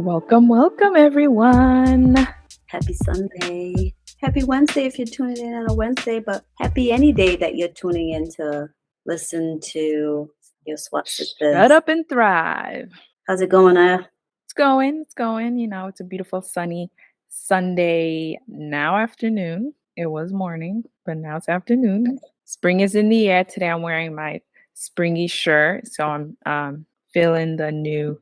Welcome, everyone. Happy Sunday. Happy Wednesday if you're tuning in on a Wednesday, but happy any day that you're tuning in to listen to your SWaT Sisters. Shut up and thrive. How's it going, Aya? It's going. It's a beautiful sunny Sunday now afternoon. It was morning, but now it's afternoon. Spring is in the air. Today I'm wearing my springy shirt, so I'm feeling the new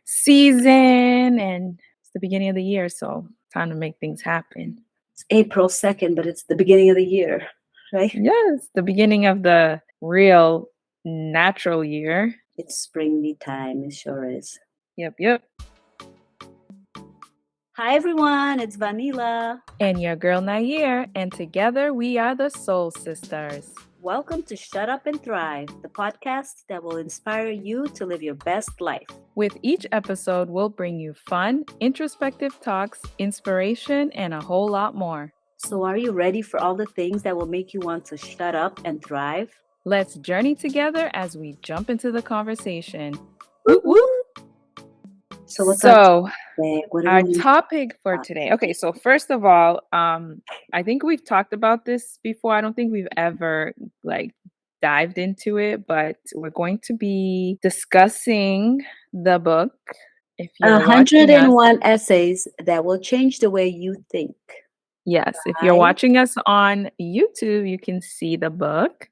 season, and it's the beginning of the year, so time to make things happen. It's April 2nd, but it's the beginning of the year, right? Yes, the beginning of the real natural year. It's springy time, it sure is. Yep. Hi everyone, it's Vanilla. And your girl Nair, and together we are the Soul Sisters. Welcome to Shut Up and Thrive, the podcast that will inspire you to live your best life. With each episode, we'll bring you fun, introspective talks, inspiration, and a whole lot more. So are you ready for all the things that will make you want to shut up and thrive? Let's journey together as we jump into the conversation. Woo woo! So what's our topic for today? Okay, so first of all, I think we've talked about this before. I don't think we've ever dived into it, but we're going to be discussing the book. If you're 101 essays that will change the way you think. Yes, if you're watching us on YouTube, you can see the book.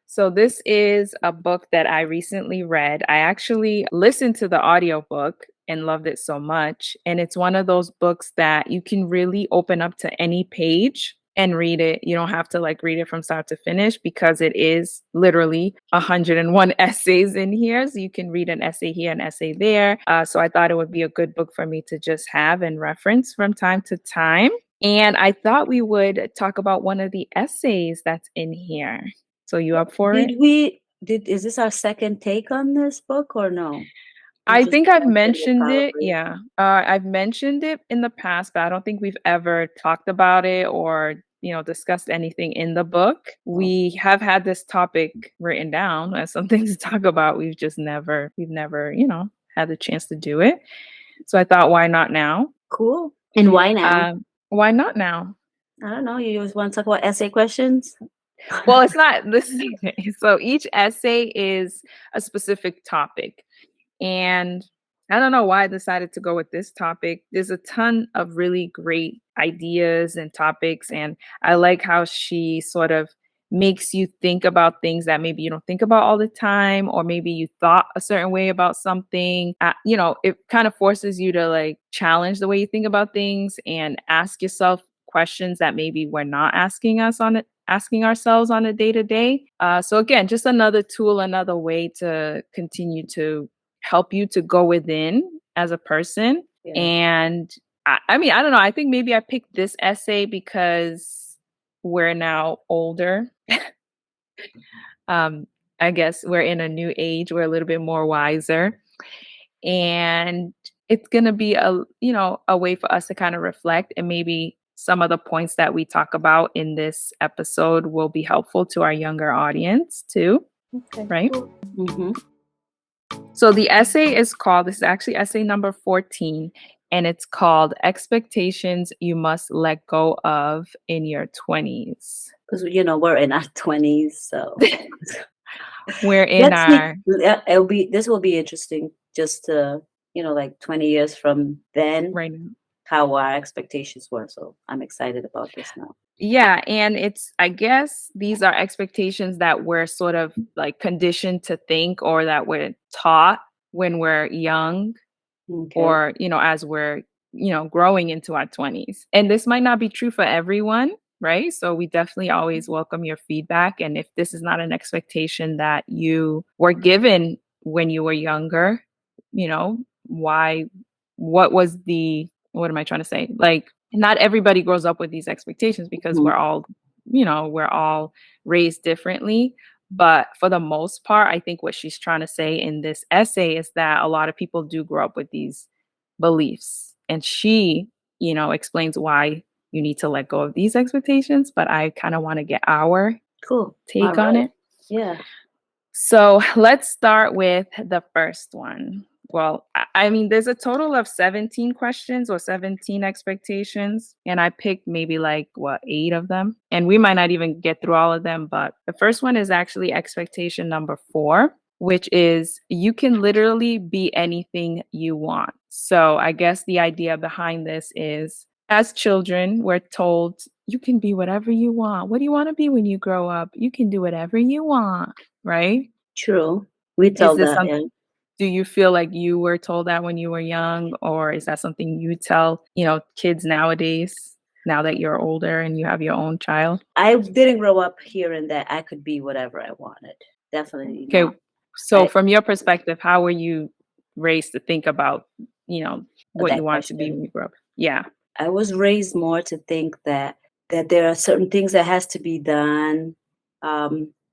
So this is a book that I recently read. I actually listened to the audiobook and loved it so much. And it's one of those books that you can really open up to any page and read it. You don't have to read it from start to finish because it is literally 101 essays in here. So you can read an essay here, an essay there. So I thought it would be a good book for me to just have and reference from time to time. And I thought we would talk about one of the essays that's in here. So you up for it? Is this our second take on this book or no? I think I've mentioned it. Yeah. I've mentioned it in the past, but I don't think we've ever talked about it or, discussed anything in the book. We have had this topic written down as something to talk about. We've never, had the chance to do it. So I thought, why not now? Cool. And why now? Why not now? I don't know. You just want to talk about essay questions? Well, it's not. So each essay is a specific topic. And I don't know why I decided to go with this topic. There's a ton of really great ideas and topics. And I like how she sort of makes you think about things that maybe you don't think about all the time, or maybe you thought a certain way about something. It kind of forces you to challenge the way you think about things and ask yourself questions that maybe we're not asking ourselves on a day-to-day. So again, just another tool, another way to continue to help you to go within as a person. Yeah. And I don't know. I think maybe I picked this essay because we're now older. I guess we're in a new age. We're a little bit more wiser. And it's going to be a way for us to kind of reflect, and maybe some of the points that we talk about in this episode will be helpful to our younger audience too. Okay. Right? Cool. Mm-hmm. So the essay is called, this is actually essay number 14, and it's called Expectations You Must Let Go of in Your 20s. Because, we're in our 20s, so. We're in this will be interesting just to, 20 years from then. Right now. How our expectations were. So I'm excited about this now. Yeah. And I guess these are expectations that we're sort of conditioned to think, or that we're taught when we're young, or, as we're, growing into our 20s. And this might not be true for everyone, right? So we definitely always welcome your feedback. And if this is not an expectation that you were given when you were younger, what am I trying to say? Not everybody grows up with these expectations because we're all raised differently. But for the most part, I think what she's trying to say in this essay is that a lot of people do grow up with these beliefs. And she, explains why you need to let go of these expectations. But I kind of want to get our take on it. Yeah. So let's start with the first one. Well, I mean, there's a total of 17 questions or 17 expectations, and I picked maybe like what, 8 of them. And we might not even get through all of them, but the first one is actually expectation number 4, which is you can literally be anything you want. So I guess the idea behind this is as children, we're told you can be whatever you want. What do you want to be when you grow up? You can do whatever you want, right? True. We Is tell this that, something? yeah. Do you feel like you were told that when you were young, or is that something you tell, kids nowadays, now that you're older and you have your own child? I didn't grow up hearing that I could be whatever I wanted. Definitely Okay, not. so I from your perspective, how were you raised to think about, you know, what that you want to be question. when you grow up? Yeah. I was raised more to think that there are certain things that has to be done,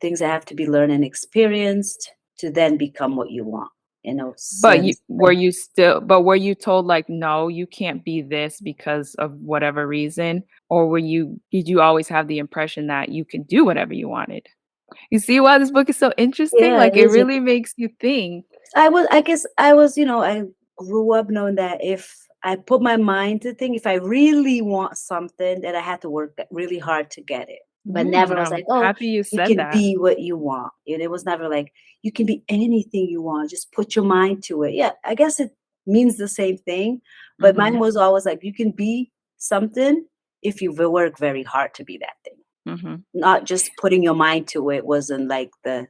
things that have to be learned and experienced to then become what you want. In a But you sense, were you still but were you told like, no, you can't be this because of whatever reason? Or did you always have the impression that you could do whatever you wanted? You see why this book is so interesting? yeah, Like it it is. really makes you think. I guess I was, I grew up knowing that if I put my mind to think, if I really want something, that I had to work really hard to get it. But never was I'm like, oh, happy you you said can that. be what you want. And it was never like, you can be anything you want. Just put your mind to it. Yeah, I guess it means the same thing. But mine Mhm, was always like, you can be something if you work very hard to be that thing. mhm. Not just putting your mind to it wasn't like the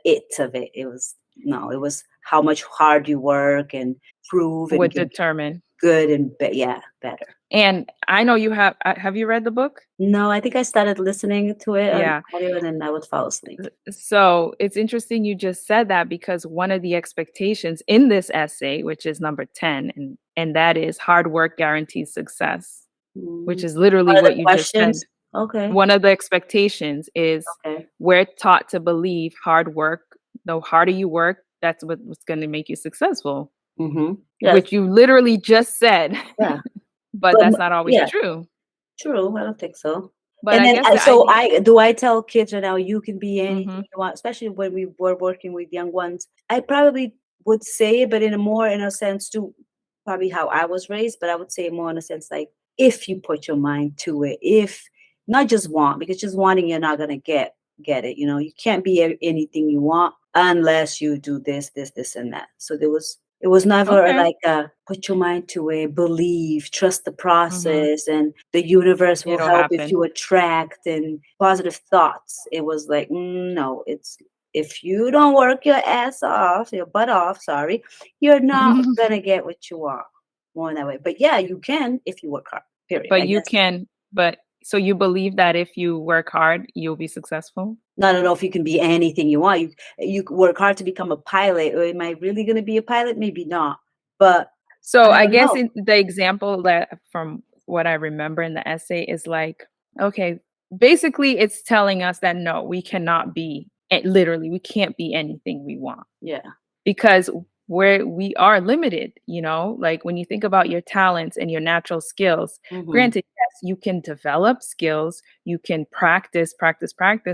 it of it. It was no, it was how much hard you work and prove and Would get determine. good and yeah, better. And I know have you read the book? No, I think I started listening to it on Yeah. audio and then I would fall asleep. So it's interesting you just said that because one of the expectations in this essay, which is number 10, and that is hard work guarantees success, which Mm. is literally One of the what you just said. questions? Okay, One of the expectations is okay. we're taught to believe hard work, the harder you work, that's what's going to make you successful, Yes, which you literally just said. yeah. But But that's not always yeah, true. true. I don't think so. But And I then guess the so idea. I tell kids right now you can be anything Mhm. you want, especially when we were working with young ones. I probably would say it, but in a sense too, probably how I was raised, but I would say it more in a sense like if you put your mind to it, if not just want, because just wanting you're not gonna get it. You can't be anything you want unless you do this, and that. So it was never Okay. like put your mind to it, believe, trust the Mhm. process, and the universe will It'll help if happen. you attract and positive thoughts. It was like, no, it's if you don't work your ass off, your butt off, sorry, you're not gonna get what you want more in that way. But yeah, you can if you work hard. Period. But I you guess. can but so you believe that if you work hard, you'll be successful? No, I don't know if you can be anything you want. You work hard to become a pilot. Or am I really gonna be a pilot? Maybe not. But So I I don't guess know. the example that from what I remember in the essay is like, okay, basically it's telling us that no, we cannot be literally we can't be anything we want Yeah. because we are limited, like when you think about your talents and your natural skills, Hmm. granted, yes, you can develop skills, you can practice,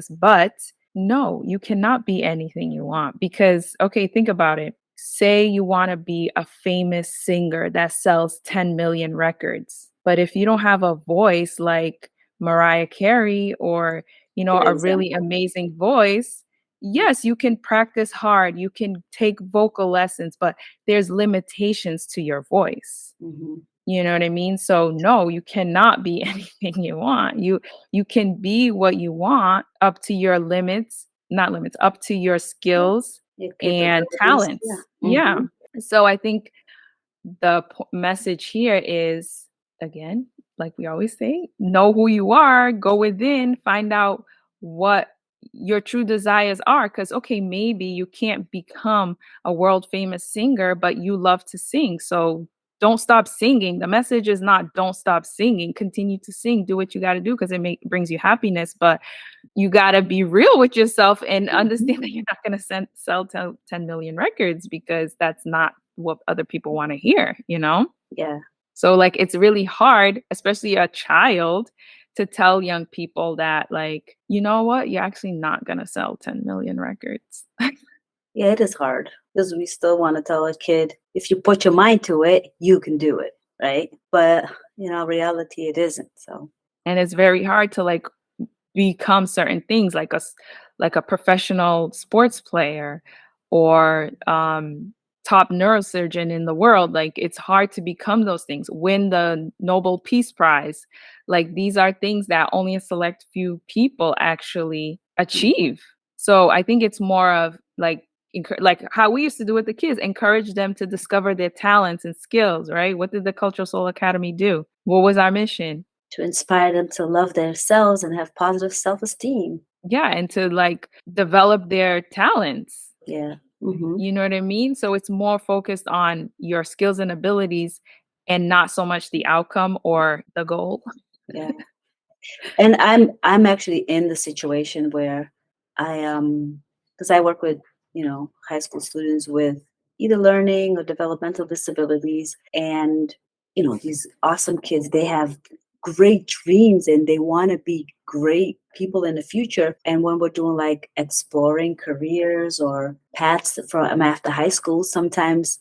but no, you cannot be anything you want because okay, think about it. Say you want to be a famous singer that sells 10 million records, but if you don't have a voice like Mariah Carey or Good a really example. amazing voice, yes, you can practice hard, you can take vocal lessons, but there's limitations to your voice. Hmm. You know what I mean? So no, you cannot be anything you want. You can be what you want up to your limits, not limits, up to your Yeah. skills Your and capabilities. Yeah. talents. Yeah. Hmm. So I think the message here is again, like we always say, know who you are, go within, find out what your true desires are. Because, okay, maybe you can't become a world famous singer, but you love to sing. So don't stop singing. The message is not don't stop singing, continue to sing, do what you got to do because brings you happiness. But you got to be real with yourself and Hmm. understand that you're not going to sell 10 million records because that's not what other people want to hear. Yeah. So like it's really hard, especially a child, to tell young people that like, you know what, you're actually not going to sell 10 million records. Yeah. It is hard. because we still want to tell a kid, if you put your mind to it, you can do it, right? But reality, it isn't. So And it's very hard to like become certain things like like a professional sports player or top neurosurgeon in the world. Like it's hard to become those things, win the Nobel Peace Prize. Like these are things that only a select few people actually achieve. So I think it's more of like like how we used to do with the kids, encourage them to discover their talents and skills, right? What did the Cultural Soul Academy do? What was our mission? to inspire them to love themselves and have positive self-esteem. Yeah, and to like develop their talents. Yeah. Hmm. You know what I mean? So it's more focused on your skills and abilities and not so much the outcome or the goal. Yeah. And I'm actually in the situation where I because I work with high school students with either learning or developmental disabilities, and these awesome kids, they have great dreams and they want to be great people in the future. And when we're doing like exploring careers or paths from after high school, sometimes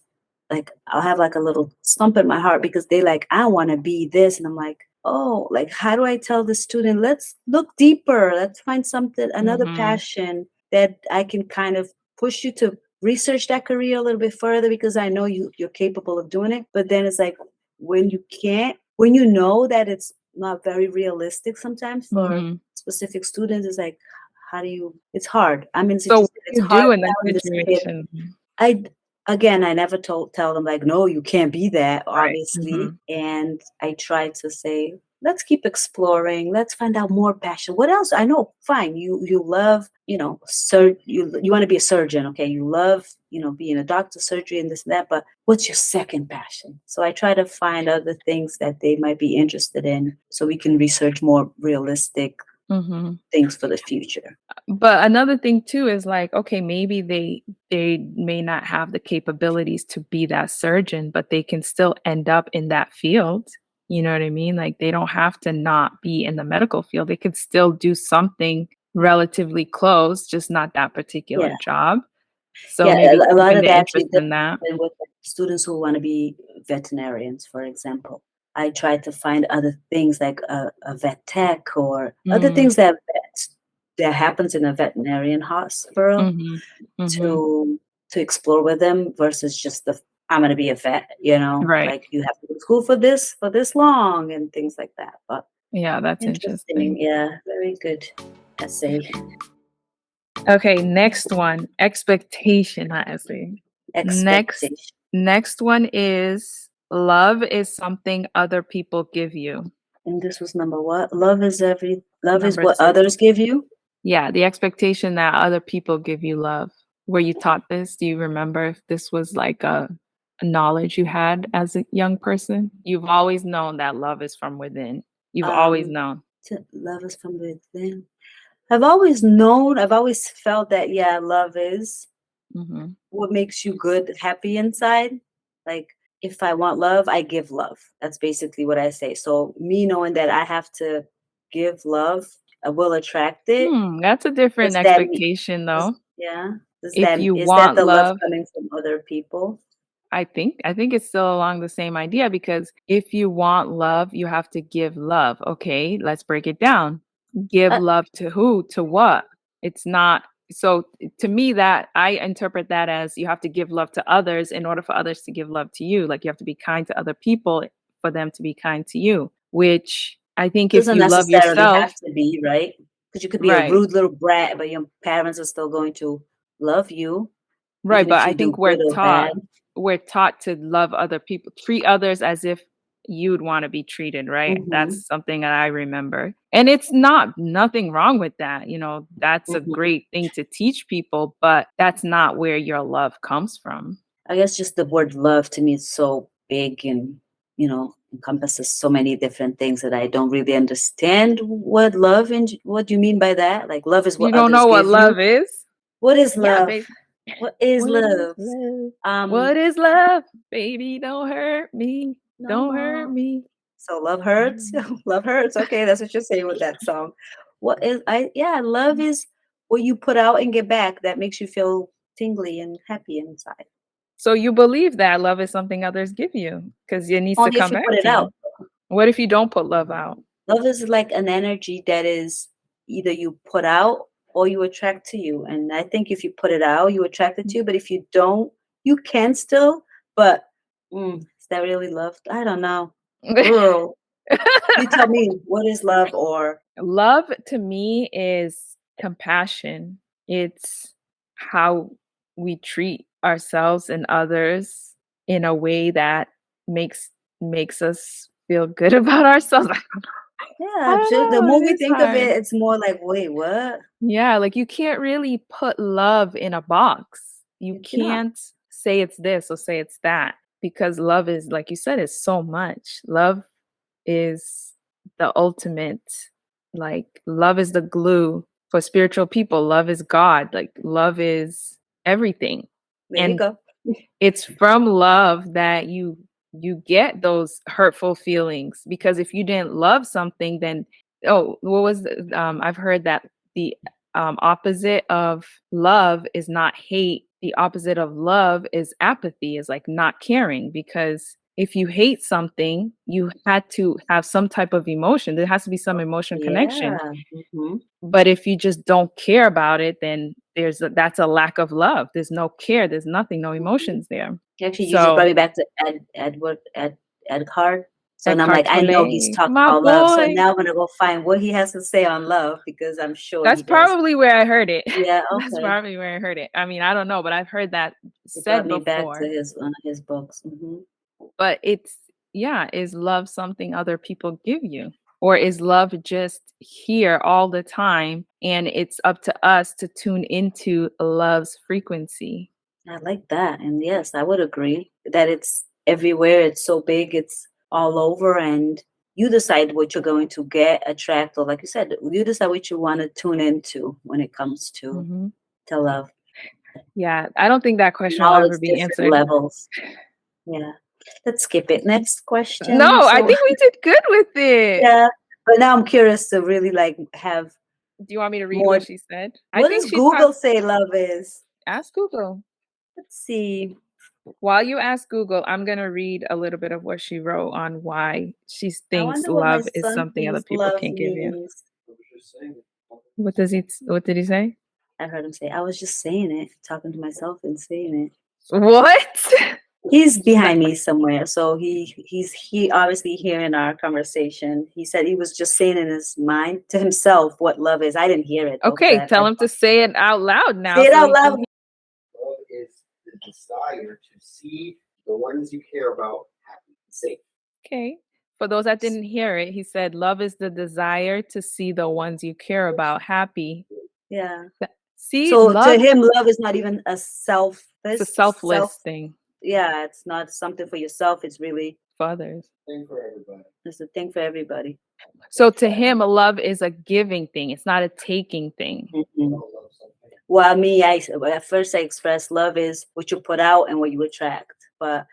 like I'll have like a little stump in my heart because they like, I want to be this. And I'm like, oh, like how do I tell the student, let's look deeper, let's find something, another Mhm. passion that I can kind of push you to research that career a little bit further, because I know you're capable of doing it. But then it's like when you can't, when you know that it's not very realistic sometimes for Mhm. specific students, it's like, how do you, it's hard. I'm in a So what situation, do it's you hard do in that telling this kid. situation? I Again, I never tell them like, no, you can't be that, Right. obviously. Mhm. And I try to say, let's keep exploring. Let's find out more passion. What else? I know, fine. You love, you want to be a surgeon, okay? You love, being a doctor, surgery, and this and that. But what's your second passion? So I try to find other things that they might be interested in, so we can research more realistic Mhm. things for the future. But another thing too is like, okay, maybe they may not have the capabilities to be that surgeon, but they can still end up in that field. You know what I mean? Like they don't have to not be in the medical field. They could still do something relatively close, just not that particular Yeah. job. So Yeah, maybe a lot keeping of the that actually interest does in that. happen with students who want to be veterinarians, for example. I try to find other things like a vet tech or other Mm, things that happens in a veterinarian hospital mhm, mhm. to explore with them versus just the I'm going to be a vet, Right. like you have to go to school for this long and things like that. But Yeah, that's interesting, interesting. yeah, very good essay. Okay, next one, expectation, not essay. Next Expectation. next one is love is something other people give you. And this was number what? Love is Number what 2. others give you? Yeah, the expectation that other people give you love. Were you taught this? Do you remember if this was like a knowledge you had as a young person? You've always known that love is from within. You've always Um, known. to love is from within. I've always felt that, yeah, love is Mhm. what makes you good, happy inside. Like, if I want love, I give love. That's basically what I say. So, me knowing that I have to give love, I will attract it. That's a different Does that mean, expectation does, though. yeah, If you is that want the love love, coming from other people? I think it's still along the same idea because if you want love, you have to give love. Okay, let's break it down. Give Uh, love to who? To what? It's not so to me that I interpret that as you have to give love to others in order for others to give love to you. Like you have to be kind to other people for them to be kind to you, which I think if Doesn't you love necessarily yourself, have to be, right? Because you could be a right. rude little brat, but your parents are still going to love you, Right, even but if I you think do good or bad. we're taught to love other people, treat others as if you'd wanna be treated, right? Mhm, That's something that I remember. And it's not nothing wrong with that, that's a mhm. great thing to teach people, but that's not where your love comes from. I guess just the word love to me is so big and, encompasses so many different things that I don't really understand what you mean by that. Like, love is You what don't others know what give you. love is? What is Yeah, love? babe. What is What is love? love? Um, What is love? Baby, don't hurt me. no Don't hurt more. me. So love hurts. Love hurts. Okay, that's what you're saying with that song. What is I yeah, love is what you put out and get back that makes you feel tingly and happy inside. So you believe that love is something others give you because it needs to Only if come you back put it to you. out. What if you don't put love out? Love is like an energy that is either you put out or you attract to you. And I think if you put it out, you attract it to you. But if you don't, you can still. But is that really love? I don't know. Girl, you tell me what is love or Love to me is compassion. It's how we treat ourselves and others in a way that makes makes us feel good about ourselves. I yeah. don't The know, more it we is think of hard. it, it's more like, wait, what? Yeah, like you can't really put love in a box. You You cannot. can't say it's this or say it's that because love is, like you said, is so much. Love is the ultimate, like, love is the glue for spiritual people. Love is God. Like, love is everything. There you And go. it's from love that you get those hurtful feelings because if you didn't love something then what was I've heard that the opposite of love is not hate. The opposite of love is apathy, is like not caring, because if you hate something you had to have some type of emotion. There has to be some emotion connection. Yeah. Hmm. But if you just don't care about it, then that's a lack of love. There's no care, there's nothing, no Hmm. emotions there. Actually, you just brought So me back to Ed So and I'm Eckhart like, I know he's Tolle, talking my about love. So boy. now I'm gonna go find what he has to say on love because I'm sure That's he does. probably where I heard it. Yeah, That's okay. probably where I heard it. I mean, I don't know, but I've heard that He brought said me back to before. his one of his books. Hmm. But it's, yeah, is love something other people give you? Or is love just here all the time and it's up to us to tune into love's frequency? I like that. And yes, I would agree that it's everywhere. It's so big, it's all over, and you decide what you're going to get, attract, or like you said, you decide what you want to tune into when it comes Mhm. to love. Yeah, I don't think that And question will all ever its be different answered. levels. Yeah. Let's skip it. Next No, question. I So think we did good with it. yeah. But now I'm curious to really like have Do you want me to read more. what she said? I What think does she talked. Google say love is? Ask Google. Let's see. While you ask Google, I'm going to read a little bit of what she wrote on why she I thinks wonder what my love is son something other thinks people love can't give you. means. What did he say? I heard him say, I was just saying it, talking to myself and saying it. What? He's behind me somewhere, so he obviously hearing our conversation. He said he was just saying in his mind to himself what love is. I didn't hear it though, because Okay, tell him to say it out loud now say it so out he can loud. hear. Love is the desire to see the ones you care about happy and safe. Okay. For those that didn't hear it, he said, love is the desire to see the ones you care about happy. Yeah. See, So to love him, love is not even a is a self. selfless thing Yeah, it's not something for yourself. It's really for others. Thing for everybody. it's a thing for everybody. So to him, a love is a giving thing. It's not a taking thing. Mhm. Well, me, at first I expressed love is what you put out and what you attract. But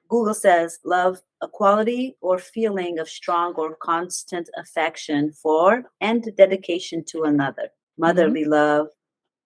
Google says love, a quality or feeling of strong or constant affection for and dedication to another. Motherly love,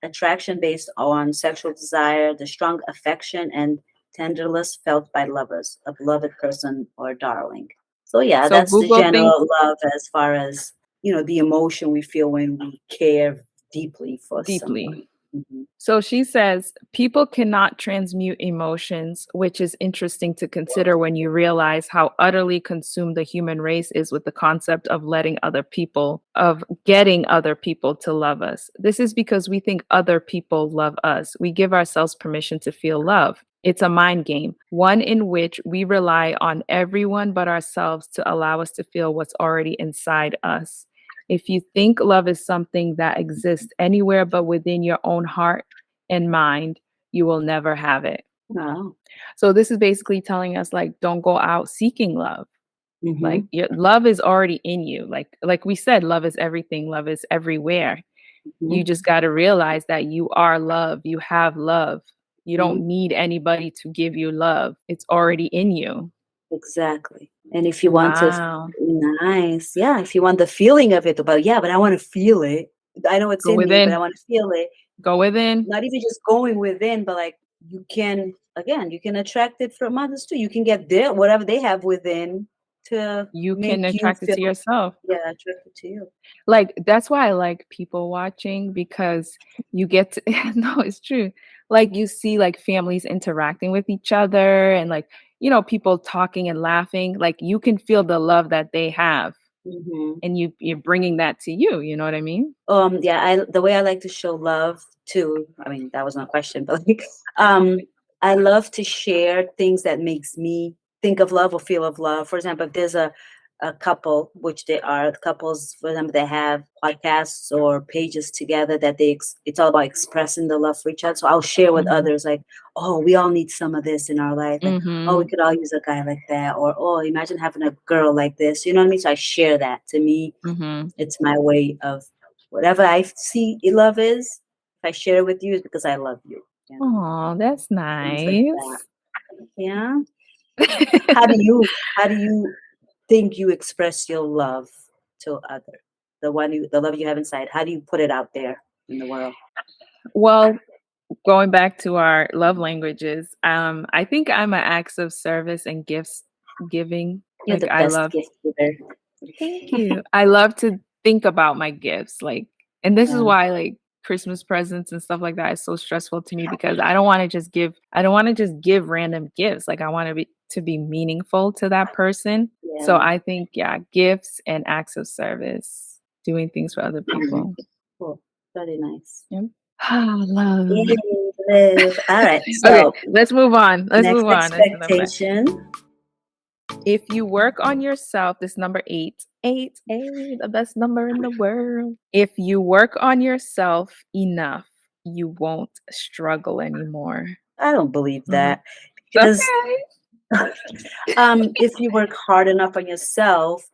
attraction based on sexual desire, the strong affection and tenderness felt by lovers, a beloved person or darling. So yeah, So that's the Google thinks general love as far as the emotion we feel when we care deeply for deeply. someone. Mhm. So she says, people cannot transmute emotions, which is interesting to consider when you realize how utterly consumed the human race is with the concept of getting other people to love us. This is because we think other people love us. We give ourselves permission to feel love. It's a mind game, one in which we rely on everyone but ourselves to allow us to feel what's already inside us. If you think love is something that exists anywhere but within your own heart and mind, you will never have it. Wow. So this is basically telling us, like, don't go out seeking love. Like, Mhm. your love is already in you. Like we said, love is everything, love is everywhere. You Mhm. just got to realize that you are love, you have love. You Mhm. don't need anybody to give you love. It's already in you. Exactly. And if you want to, Wow. nice, yeah. If you want the feeling of it, but I want to feel it. I know it's Go in me, but I within. want to feel it. Go within. Not even just going within, but like you can attract it from others too. You can get their whatever they have within to You can make you attract it feel to yourself. attracted to you. Like, that's why I like people watching because you get to no, it's true. Like, you see, like, families interacting with each other and, like, people talking and laughing. Like, you can feel the love that they have, Hmm. and you're bringing that to you, you know what I mean? Yeah, the way I like to show love too. I mean, that was not a question, but like, um, I love to share things that makes me think of love or feel of love. For example, if there's a couple, which they are couples, for example, that have podcasts or pages together that it's all about expressing the love for each other. So I'll share with Mhm. others like, oh, we all need some of this in our life. Like, oh, we Mhm. could all use a guy like that, or oh, imagine having a girl like this. You know what I mean? So I share that. To me, Mhm. it's my way of whatever I see love is. If I share it with you, it's because I love you. You know, Aw, that's things like that. nice. Yeah. How do you think you express your love to other? The love you have inside. How do you put it out there in the world? Well, going back to our love languages, I think I'm an acts of service and gifts giving. You're Like, the I best love gift giver. thank you. I love to think about my gifts, like, and this is Yeah. why, like, Christmas presents and stuff like that is so stressful to me because I don't wanna just give random gifts, like, I want to be meaningful to that person. So Yeah. I think, yeah, gifts and acts of service, doing things for other Mhm. people. Cool. Very nice. Yep. Love. Yay, live. All right. Okay, So let's move on. Let's next move on. That's enough of that. expectation. If you work on yourself, this number eight, eight, eight, the best number in the world. If you work on yourself enough, you won't struggle anymore. I don't believe Mhm. that because Okay. if you work hard enough on yourself,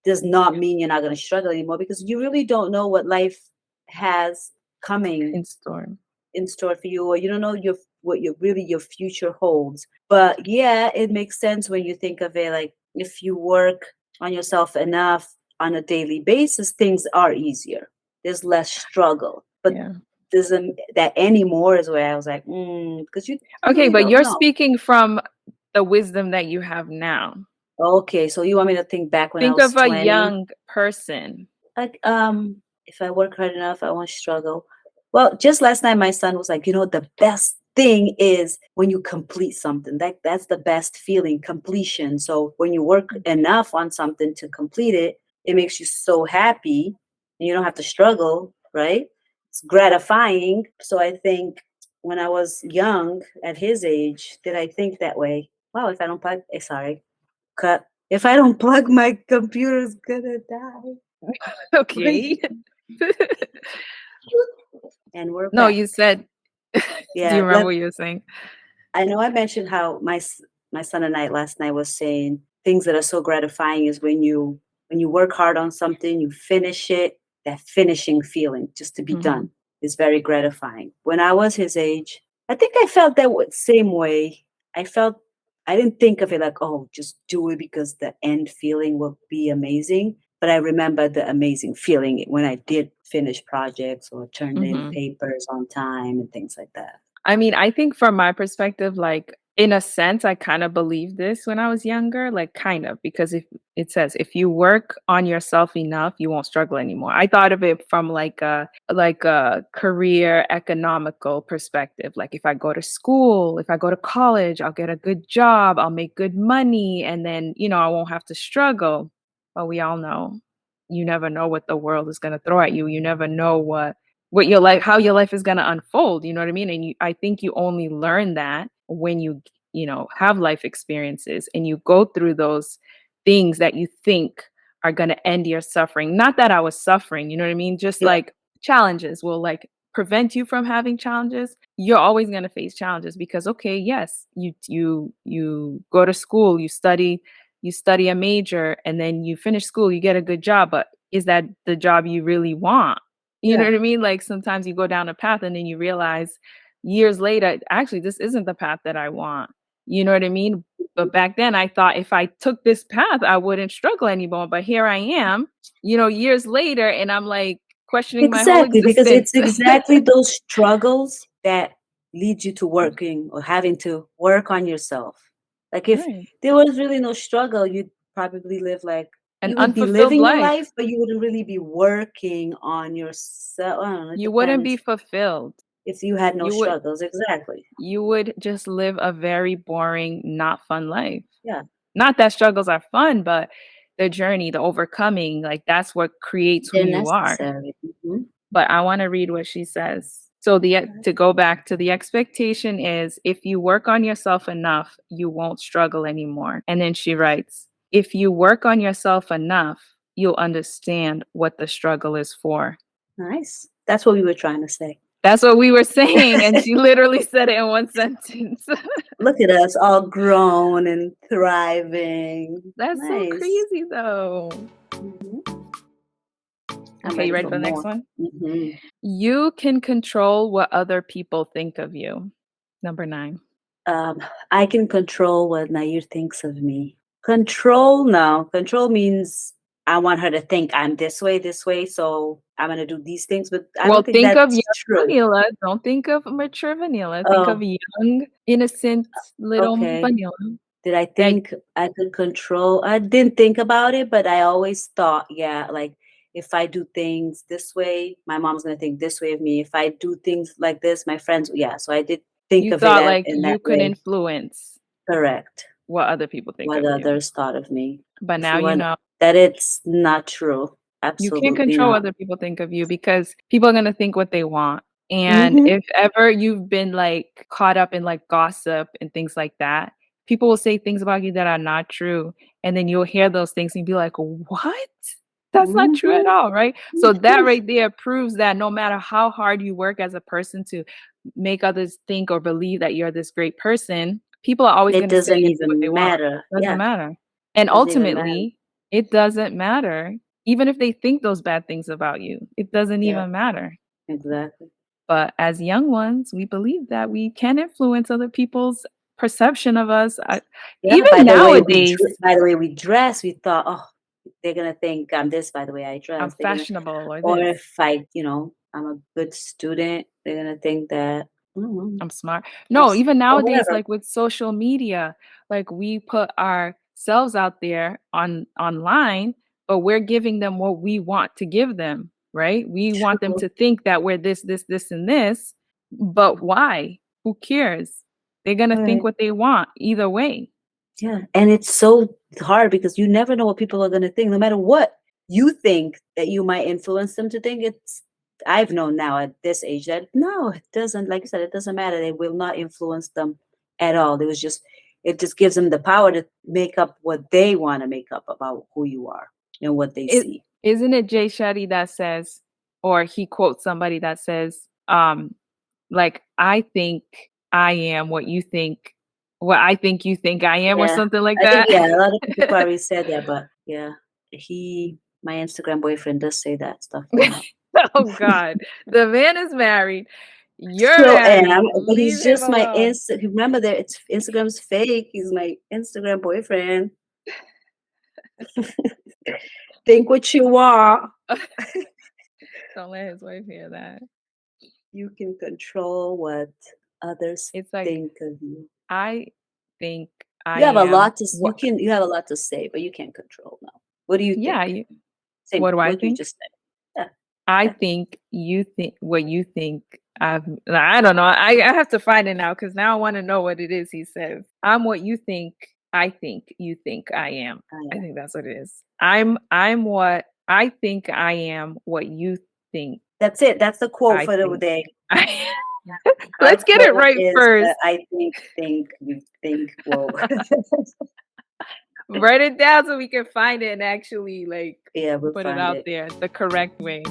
does not mean you're not going to struggle anymore because you really don't know what life has coming In storm. in store for you, or you don't know your future holds. But yeah, it makes sense when you think of it like if you work on yourself enough on a daily basis, things are easier. There's less struggle. But Yeah. doesn't that anymore is where I was like, because you Okay, really but don't you're know. speaking from the wisdom that you have now. Okay, so you want me to think back when I Think was of a 20? young person. Like, if I work hard enough, I won't struggle. Well, just last night, my son was like, the best thing is when you complete something. That's the best feeling, completion. So when you work enough on something to complete it, it makes you so happy, and you don't have to struggle, right? It's gratifying. So I think when I was young, at his age, did I think that way? Wow, if I don't plug, sorry, cut. If I don't plug, my computer's gonna die. Okay. And we're No, back. you said do you Yeah, remember what you were saying? I know I mentioned how my son and I last night was saying things that are so gratifying is when you work hard on something, you finish it, that finishing feeling just to be Mhm. done is very gratifying. When I was his age, I think I felt that same way. I didn't think of it like, oh, just do it because the end feeling will be amazing. But I remember the amazing feeling when I did finish projects or turned in Mhm. papers on time and things like that. I mean, I think from my perspective, like, in a sense, I kind of believed this when I was younger, like, kind of, because if it says if you work on yourself enough, you won't struggle anymore. I thought of it from like a career economical perspective. Like, if I go to school, if I go to college, I'll get a good job, I'll make good money, and then, I won't have to struggle. But we all know you never know what the world is going to throw at you. You never know what your life how your life is gonna unfold, you know what I mean? And I think you only learn that when have life experiences and you go through those things that you think are gonna end your suffering. Not that I was suffering, you know what I mean? Just Yeah, like challenges will like prevent you from having challenges. You're always gonna face challenges because okay, yes, you go to school, you study a major, and then you finish school, you get a good job, but is that the job you really want? You know yeah. what I mean? Like, sometimes you go down a path and then you realize years later, actually, this isn't the path that I want. You know what I mean? But back then, I thought if I took this path, I wouldn't struggle anymore. But here I am, years later, and I'm like questioning my whole Exactly, because existence. it's exactly those struggles that lead you to working or having to work on yourself. Like if Right. there was really no struggle, you'd probably live like An you would be unfulfilled living your life. life, but you wouldn't really be working on yourself. I don't know, it You wouldn't be depends fulfilled. if you had no You would struggles. Exactly. you would just live a very boring, not fun life. Yeah. Not that struggles are fun, but the journey, the overcoming, like that's what creates who They're you are. necessary. But I want to read what she says. So to go back to the expectation is if you work on yourself enough, you won't struggle anymore. And then she writes, if you work on yourself enough, you'll understand what the struggle is for. Nice. That's what we were trying to say. That's what we were saying. And she literally said it in one sentence. Look at us all grown and thriving. That's so Nice. crazy, though. Mhm. I'm Okay, you ready for for the next more. one? Mhm. You can control what other people think of you. Number 9. I can control what Nair thinks of me. Control? No. Control means I want her to think I'm this way, so I'm gonna do these things, but I Well, don't think think of that's young true. vanilla. Don't think of mature vanilla. Think of Oh, young, innocent little okay. vanilla. Did I That think I could control? I didn't think about it, but I always thought, yeah, like if I do things this way, my mom's gonna think this way of me. If I do things like this, my friends, yeah. So I did think you of it thought like in that you could way. influence Correct. what other people think What of you. others thought of me. But If now you you want know that it's not true. you can't Absolutely control what not. other people think of you because people are gonna think what they want. And Mm-hmm. if ever you've been like caught up in like gossip and things like that, people will say things about you that are not true. And then you'll hear those things and be like, what? That's not true at Mm-hmm. all, right? So that right there proves that no matter how hard you work as a person to make others think or believe that you're this great person, people are always It going to say doesn't and do what they even want. matter. Doesn't Yeah, matter. And doesn't even matter. ultimately, it doesn't matter. Even if they think those bad things about you, it doesn't Yeah, even matter. exactly. But as young ones, we believe that we can influence other people's perception of us. Yeah, Even nowadays, by the way we dress, we thought, oh, they're gonna think I'm this by the way I I'm dress. They're gonna, fashionable or or this. if I'm a good student, they're gonna think that I'm smart. I'm No, even or nowadays, whatever. like with social media, like we put ourselves out there online, but we're giving them what we want to give them, right? We want them True. to think that we're this, and this, but why? Who cares? They're gonna think Right. what they want either way. Yeah, and it's so hard because you never know what people are gonna think, no matter what you think that you might influence them to think. I've known now at this age that no, it doesn't. Like you said, it doesn't matter. They will not influence them at all. It just gives them the power to make up what they want to make up about who you are and what they It see. isn't it Jay Shetty that says, or he quotes somebody that says, like, I think I am what I think you think I am, or Yeah, something like I think that. a lot of people probably said that, but yeah, my Instagram boyfriend does say that stuff a lot. Oh God, the man is married. You're Still married. am, but Leave he's him just my alone. remember that it's Instagram's fake. He's my Instagram boyfriend. Think what you want. Don't let his wife hear that. You can control what others It's like think of you. I think I You have a am lot to what. you have a lot to say, but you can't control now. What do you think? Yeah. Same What do I what you think? just said. Yeah, I yeah. think you think what you think. I don't know. I have to find it now because now I want to know what it is he says. I'm what you think I think you think I am. I Yeah. think that's what it is. I'm what I think I am what you think That's it. That's the quote I for the think. day. Our Let's get it quote right is first. I you think, whoa. Write it down so we can find it and actually like Yeah, we'll put it find out it. there the correct way.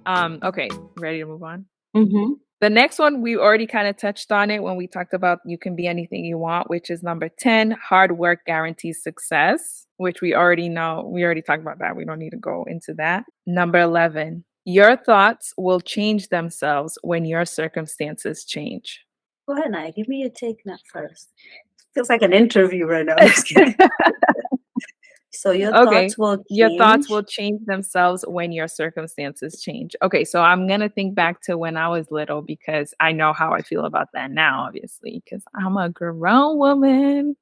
Okay, ready to move on? Mm-hmm. The next one, we already kind of touched on it when we talked about you can be anything you want, which is number 10, hard work guarantees success, which we already know. We already talked about that. We don't need to go into that. Number 11, your thoughts will change themselves when your circumstances change. Go ahead, Naya. Give me your take now first. Feels like an interview right now. I'm just kidding. So your Okay. thoughts will Your thoughts change. will change themselves when your circumstances change. Okay, so I'm gonna think back to when I was little because I know how I feel about that now, obviously, because I'm a grown woman.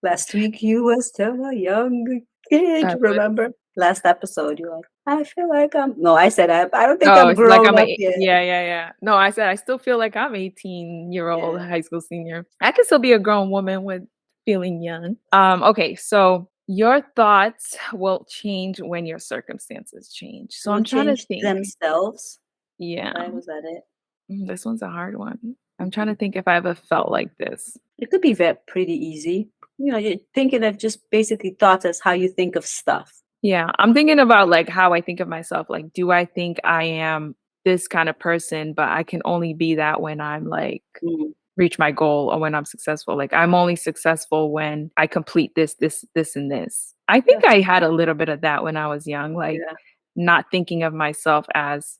Last week you were still a young kid, I was. remember? Last episode, you're like, I feel like I'm. No, I said I don't think Oh, I'm it's like grown I'm up a yet. yeah, yeah, yeah. No, I said I still feel like I'm 18-year-old Yeah. high school senior. I can still be a grown woman with feeling young. Okay, so your thoughts will change when your circumstances change. So Will I'm trying to change think. themselves. Yeah. Right? Was that it? This one's a hard one. I'm trying to Mhm. think if I ever felt like this. It could be pretty easy. You're thinking of just basically thoughts as how you think of stuff. Yeah, I'm thinking about like how I think of myself. Like, do I think I am this kind of person, but I can only be that when I'm like Mm, reach my goal or when I'm successful. Like I'm only successful when I complete this, and this. I yeah, think I had a little bit of that when I was young, like yeah. not thinking of myself as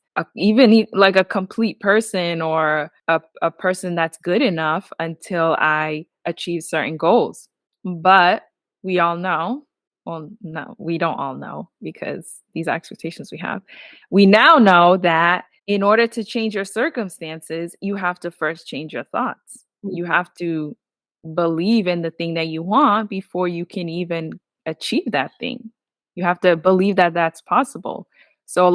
like a complete person or a person that's good enough until I achieve certain goals. But we all know, well, no, we don't all know because these expectations we have. We now know that in order to change your circumstances, you have to first change your thoughts. You Mhm. have to believe in the thing that you want before you can even achieve that thing. You have to believe that that's possible. So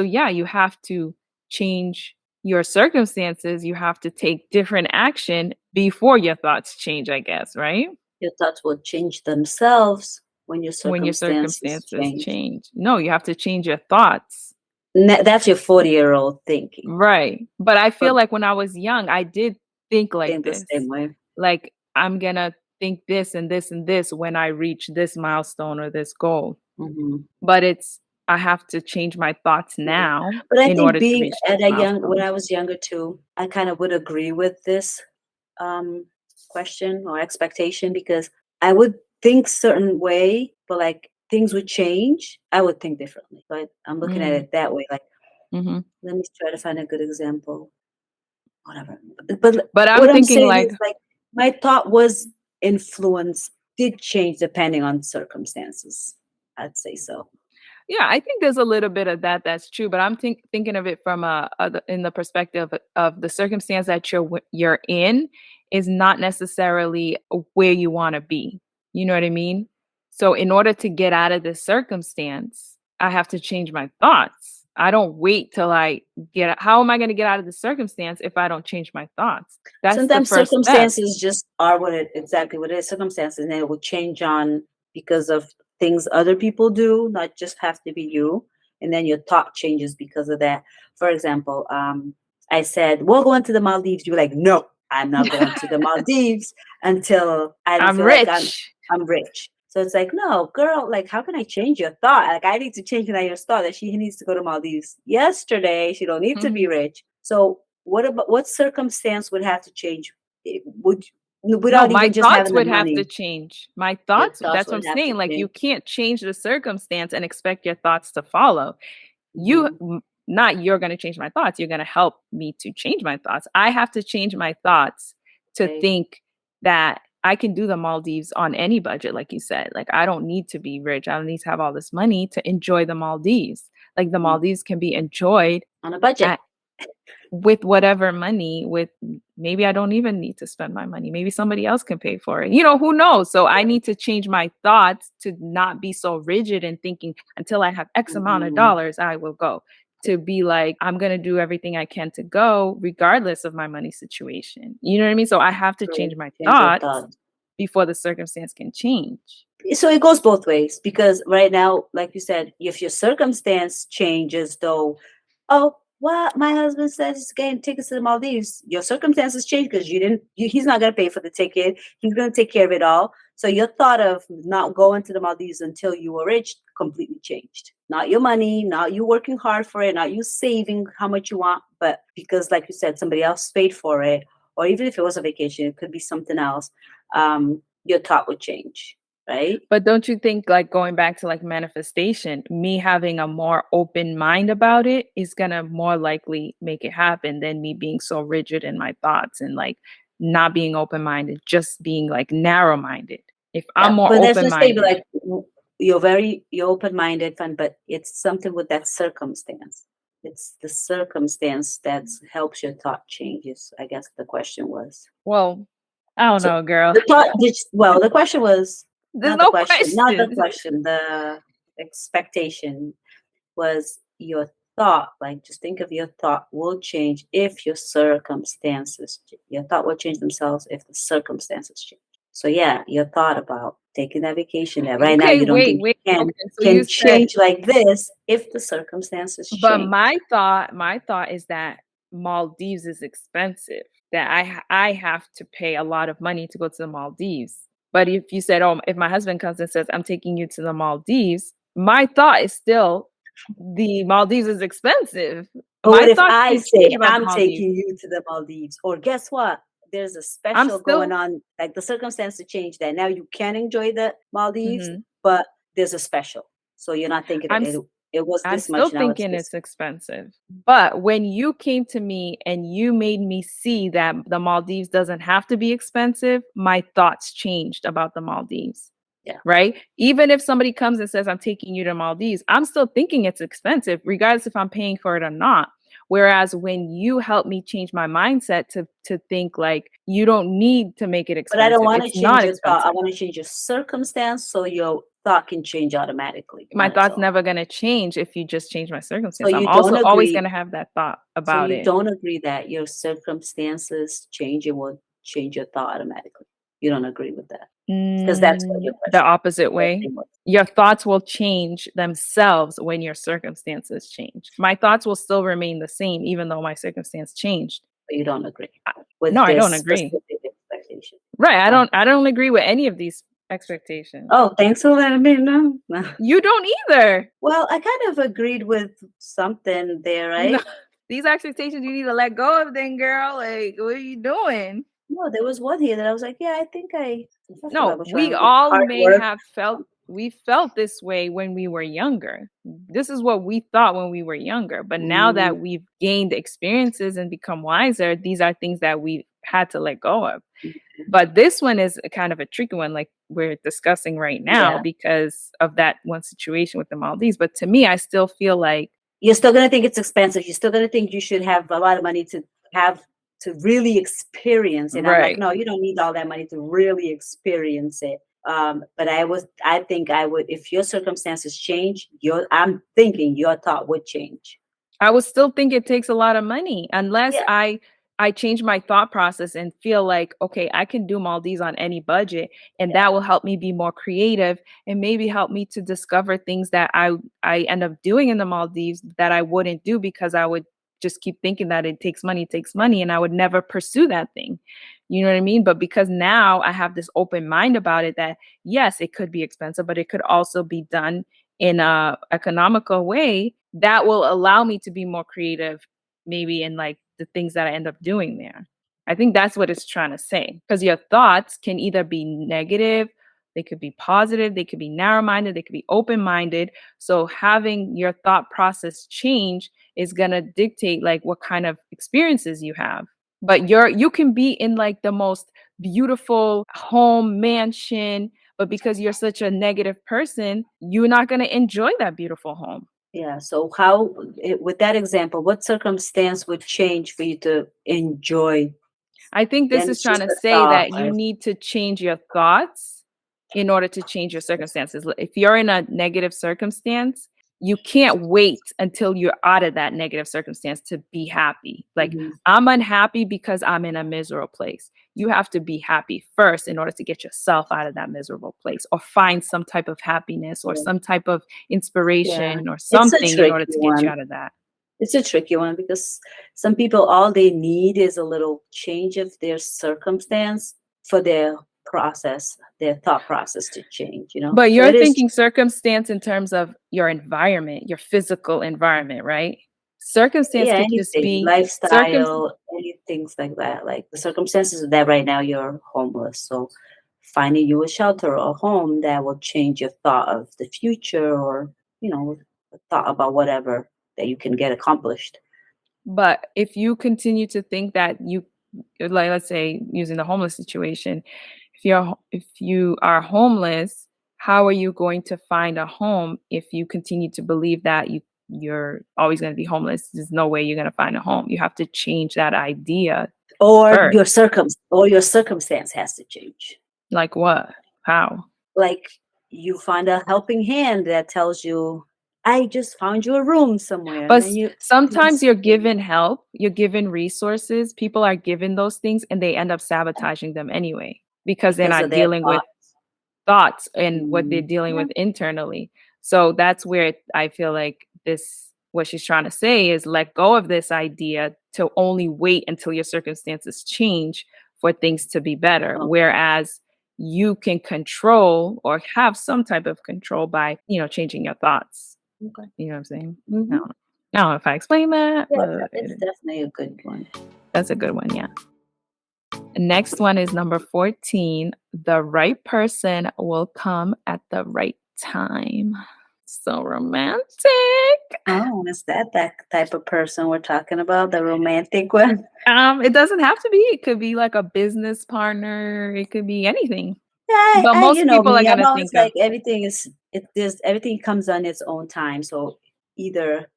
yeah, you have to change your circumstances. You have to take different action before your thoughts change, I guess, right? Your thoughts will change themselves when your When your circumstances circumstances change. change. No, you have to change your thoughts. That's your 40-year-old thinking. Right. But I feel But like when I was young, I did think like think the this. same way. Like, I'm gonna think this and this and this when I reach this milestone or this goal. Mhm. But I have to change my thoughts Yeah. now But I in think order to being reach at those when milestones. I was younger too, I kind of would agree with this um, question or expectation because I would think certain way, but like things would change, I would think differently. But I'm looking at Mm, it that way. Like, mhm. let me try to find a good example. Whatever. But But I'm what I'm thinking saying like, is like my thought was influenced, did change depending on circumstances. I'd say so. yeah, I think there's a little bit of that that's true, but I'm thinking of it from in the perspective of the circumstance that you're in is not necessarily where you want to be. You know what I mean? So in order to get out of this circumstance, I have to change my thoughts. I don't wait till I how am I going to get out of the circumstance if I don't change my thoughts? That's the Sometimes first step. circumstances just are exactly what it is. Circumstances, and it will change on because of things other people do, not just have to be you. And then your thought changes because of that. For example, I said, we're going to the Maldives. You were like, no, I'm not going to the Maldives until I don't I'm feel like rich. I'm rich. So it's like, no, girl, like, how can I change your thought? Like, I need to change your thought that she needs to go to Maldives yesterday. She don't need to be rich. So what circumstance would have to change? Would No, without my even just thoughts having the would have to money, change. My your thoughts, thoughts that's what I'm would have to saying. Like you change. can't change the circumstance and expect your thoughts to follow. Mhm. Not you're going to change my thoughts. You're going to help me to change my thoughts. I have to change my thoughts to Okay. think that I can do the Maldives on any budget, like you said. Like I don't need to be rich. I don't need to have all this money to enjoy the Maldives. Like the Mm. Maldives can be enjoyed On a budget. at with whatever money, with maybe I don't even need to spend my money. Maybe somebody else can pay for it. Who knows? So I need to change my thoughts to not be so rigid and thinking until I have X amount of Mhm. dollars, I will go. To be like, I'm going to do everything I can to go, regardless of my money situation. You know what I mean? So I have to True. change my Change your thoughts thoughts. before the circumstance can change. So it goes both ways because right now, like you said, if your circumstance changes, though, oh, well, my husband says he's getting tickets to the Maldives. Your circumstances change because he's not going to pay for the ticket. He's going to take care of it all. So your thought of not going to the Maldives until you were rich completely changed. Not your money, not you working hard for it, not you saving how much you want, but because, like you said, somebody else paid for it, or even if it was a vacation, it could be something else. Your thought would change, right? But don't you think, like going back to like manifestation, me having a more open mind about it is gonna more likely make it happen than me being so rigid in my thoughts and like not being open minded, just being like narrow minded. If I'm Yeah, more but that's open just say, minded, like, you're open-minded, fun, but it's something with that circumstance. It's the circumstance that helps your thought changes, I guess the question was. Well, I don't So know, girl. the question was There's not no the question. question, the expectation was your thought. Like, just think of your thought will change if your circumstances, your thought will change themselves if the circumstances change. So yeah, your thought about taking that vacation that right now Okay, you don't wait, think wait. you Okay, so you can said, change like this if the circumstances but change. my thought is that Maldives is expensive. That I have to pay a lot of money to go to the Maldives. But if you said, "Oh, if my husband comes and says I'm taking you to the Maldives," my thought is still the Maldives is expensive. But what My if thoughts I didn't change say about the I'm Maldives. taking you to the Maldives? Or guess what? There's a I'm special going still on, like the circumstances change that now you can enjoy the Maldives, mhm. but there's a special. So you're not thinking I'm it was I'm this still much, now it's thinking this. it's expensive. But when you came to me and you made me see that the Maldives doesn't have to be expensive, my thoughts changed about the Maldives. Yeah. Right? Even if somebody comes and says, I'm taking you to Maldives, I'm still thinking it's expensive, regardless if I'm paying for it or not. Whereas when you help me change my mindset to think like you don't need to make it But I don't expensive. want to It's change not your thought. I expensive. want to change your circumstance so your thought can change automatically My on its thought's own. never gonna change if you just change my So circumstance. I'm you don't also always agree. gonna have that thought So about you it. don't agree that your circumstances change, it will change your thought automatically. You don't agree with that. Because that's what your The question opposite your way. thing was. Your thoughts will change themselves when your circumstances change. My thoughts will still remain the same even though my circumstance changed. But you don't agree I with No, I this don't agree. specific expectation. Right, Oh. I don't agree with any of these expectations. Oh, thanks for letting me know. You don't either. Well, I kind of agreed with something there, No, right? these expectations you need to let go of then, girl. Like, what are you doing? No, there was one here that I was like, yeah, I think I forgot No, which we one. all Hard may work. have felt we felt this way when we were younger. This is what we thought when we were younger. But now Mm, that we've gained experiences and become wiser, these are things that we had to let go of. But this one is a kind of a tricky one, like we're discussing right now, yeah. because of that one situation with the Maldives. But to me, I still feel like, You're still gonna think it's expensive. You're still gonna think you should have a lot of money to have to really experience it. I'm like, right. no, you don't need all that money to really experience it. But I think I would, if your circumstances change, I'm thinking your thought would change. I would still think it takes a lot of money unless Yeah, I change my thought process and feel like, okay, I can do Maldives on any budget, and that will help me be more creative and maybe help me to discover things that I end up doing in the Maldives that I wouldn't do because I would just keep thinking that it takes money, and I would never pursue that thing. You know what I mean? But because now I have this open mind about it that yes, it could be expensive, but it could also be done in a economical way that will allow me to be more creative maybe in like the things that I end up doing there. I think that's what it's trying to say, because your thoughts can either be negative, they could be positive, they could be narrow-minded, they could be open-minded. So having your thought process change is going to dictate like what kind of experiences you have. But you can be in like the most beautiful home mansion, but because you're such a negative person, you're not going to enjoy that beautiful home. yeah. So how, with that example, what circumstance would change for you to enjoy? I think this Then is it's trying just to a say thought, that you right? need to change your thoughts in order to change your circumstances. If you're in a negative circumstance, you can't wait until you're out of that negative circumstance to be happy. Like, Mhm. I'm unhappy because I'm in a miserable place. You have to be happy first in order to get yourself out of that miserable place or find some type of happiness or Yeah. some type of Yeah. inspiration or It's a something in tricky order to get you one. out of that. It's a tricky one because some people, all they need is a little change of their circumstance for their thought process to change, you know? But So you're it is, thinking circumstance in terms of your environment, your physical environment, right? Circumstance yeah, could just anything, be lifestyle, any things like that. Like the circumstances of that right now, you're homeless. So finding you a shelter or a home that will change your thought of the future or, a thought about whatever that you can get accomplished. but if you continue to think that you, like, let's say using the homeless situation, if you are homeless, how are you going to find a home if you continue to believe that you're always going to be homeless? There's no way you're going to find a home. You have to change that idea Or first. your circumstance has to change. Like what? How? Like you find a helping hand that tells you, I just found you a room somewhere. But And then you sometimes you're given help, you're given resources, people are given those things and they end up sabotaging them anyway because they're because of not their dealing with thoughts. thoughts and what they're dealing Yeah. with internally. So that's where I feel like what she's trying to say is let go of this idea to only wait until your circumstances change for things to be better. Oh. Whereas you can control or have some type of control by, changing your thoughts. Okay. You know what I'm saying? Mhm. I don't know if I explain that, Yeah, but it's definitely a good one. that's a good one, yeah. Next one is number 14. The right person will come at the right time. So romantic. Oh, is that type of person we're talking about? The romantic one? It doesn't have to be. It could be like a business partner. It could be anything. Yeah, But most you know people are me. I'm gonna always think of like everything comes on its own time. So either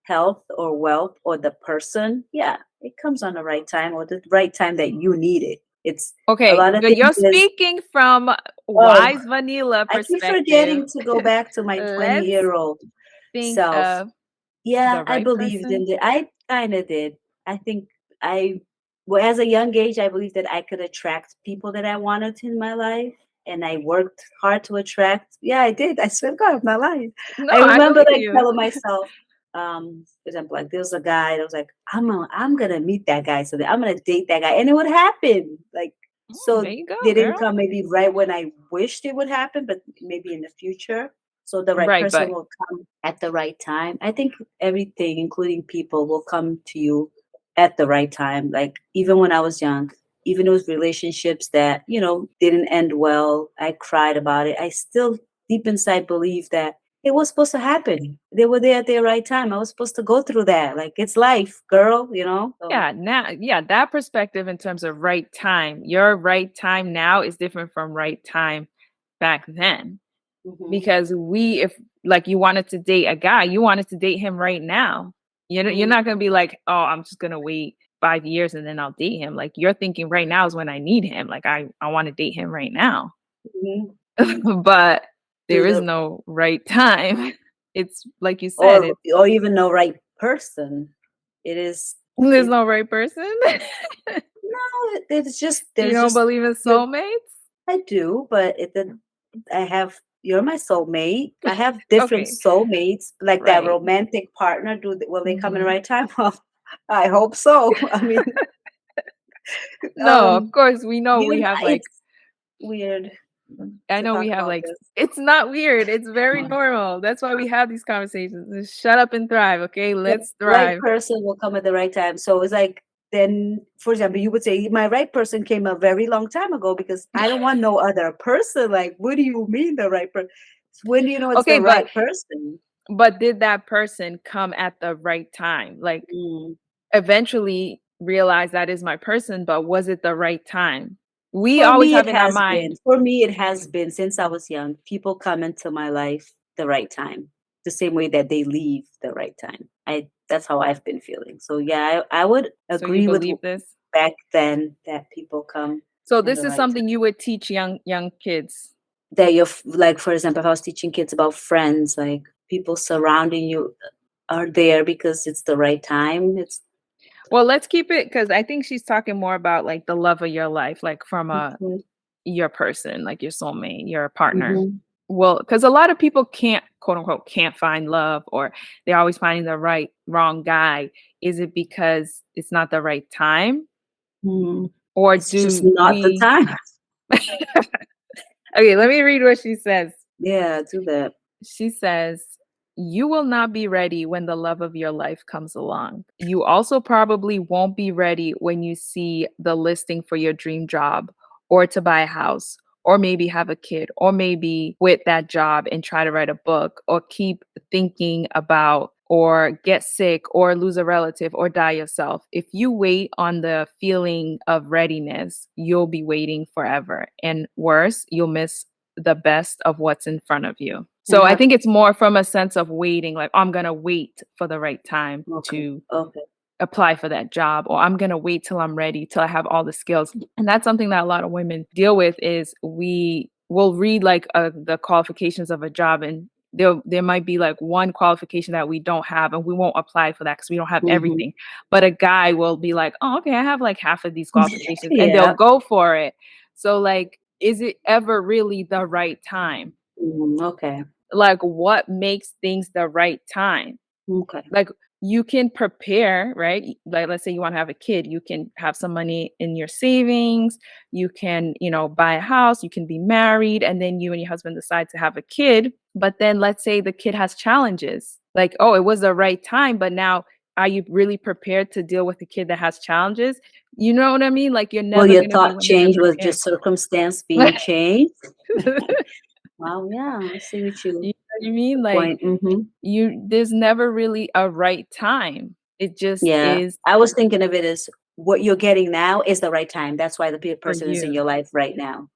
health or wealth or the person, yeah, it comes on the right time or the right time that you need it. It's a okay, lot of but you're things is speaking from oh, wise vanilla I keep perspective. forgetting to go back to my Let's 20-year-old think self. of Yeah, the I right believed in person. it. I kind of did. I think I, well, as a young age, I believed that I could attract people that I wanted in my life. And I worked hard to attract. Yeah, I did. I swear to God, my life. No, I I remember believe like you. telling myself, for example, like there was a guy that was like, I'm gonna meet that guy, so that I'm gonna date that guy, and it would happen. Like There so, you go, they girl. didn't come maybe right when I wished it would happen, but maybe in the future. So the right Right, person but will come at the right time. I think everything, including people, will come to you at the right time. Like even when I was young, even those relationships that, didn't end well, I cried about it. I still deep inside believe that it was supposed to happen. They were there at the right time. I was supposed to go through that. Like it's life, girl. So, that perspective in terms of right time, your right time now is different from right time back then. mhm, Because if like you wanted to date a guy, you wanted to date him right now. You're mhm, not gonna be like, oh, I'm just gonna wait 5 years and then I'll date him. Like you're thinking right now is when I need him. Like I want to date him right now. mhm. But there Do is the no right time. It's like you said, or it's or even the right person. It is there's it no right person. no, it's just You there's don't just believe in you soulmates? I do, but you're my soulmate. I have different Okay, soulmates, like that right. romantic partner. Will they come in the Mhm. right time? Well, I hope so. I mean, No, of course we know we you know, have like it's weird I to know we talk have about like this. it's not weird. It's very normal. That's why we have these conversations. Just shut up and thrive, okay? The Let's right thrive. person will come at the right time. So it's like then, for example, you would say my right person came a very long time ago because I don't want no other person. Like, what do you mean the right person? When do you know it's Okay, the right person? but did that person come at the right time? Like Mm. eventually realize that is my person, but was it the right time? We For always me, have it in our has been. mind, For me, it has been since I was young. People come into my life the right time, the same way that they leave the right time. That's how I've been feeling. So yeah, I would so you agree with believe this? back then that people come So in this the is right something time. you would teach young kids. That like, for example, if I was teaching kids about friends, like people surrounding you are there because it's the right time. It's Well, let's keep it because I think she's talking more about like the love of your life, like from mhm, your person, like your soulmate, your partner. mhm. Well, because a lot of people can't, quote unquote, can't find love or they're always finding the wrong guy. Is it because it's not the right time? Mhm. Or It's just do not the we? time. Okay, let me read what she says. Yeah, do that. She says, you will not be ready when the love of your life comes along. You also probably won't be ready when you see the listing for your dream job or to buy a house or maybe have a kid or maybe quit that job and try to write a book or keep thinking about or get sick or lose a relative or die yourself. If you wait on the feeling of readiness, you'll be waiting forever. And worse, you'll miss the best of what's in front of you. So I think it's more from a sense of waiting, like, I'm gonna wait for the right time Okay. to Okay. apply for that job, or I'm gonna wait till I'm ready, till I have all the skills. And that's something that a lot of women deal with is we will read like the qualifications of a job, and there might be like one qualification that we don't have, and we won't apply for that because we don't have Mm-hmm. everything. But a guy will be like, oh, okay, I have like half of these qualifications, and they'll Yeah. go for it. So like, is it ever really the right time? Okay. Like, what makes things the right time? Okay. Like, you can prepare, right? Like, let's say you want to have a kid, you can have some money in your savings, you can, buy a house, you can be married, and then you and your husband decide to have a kid. But then let's say the kid has challenges. Like, oh, it was the right time, but now are you really prepared to deal with a kid that has challenges? You know what I mean? Like, you're Well, never your going to be thought 100% change was prepared. just circumstance being changed. Wow. Yeah. I see what You know what I mean? the Like, point. Mm-hmm. there's never really a right time. It just Yeah. is I was thinking of it as what you're getting now is the right time. That's why the for person is in you. your life right now.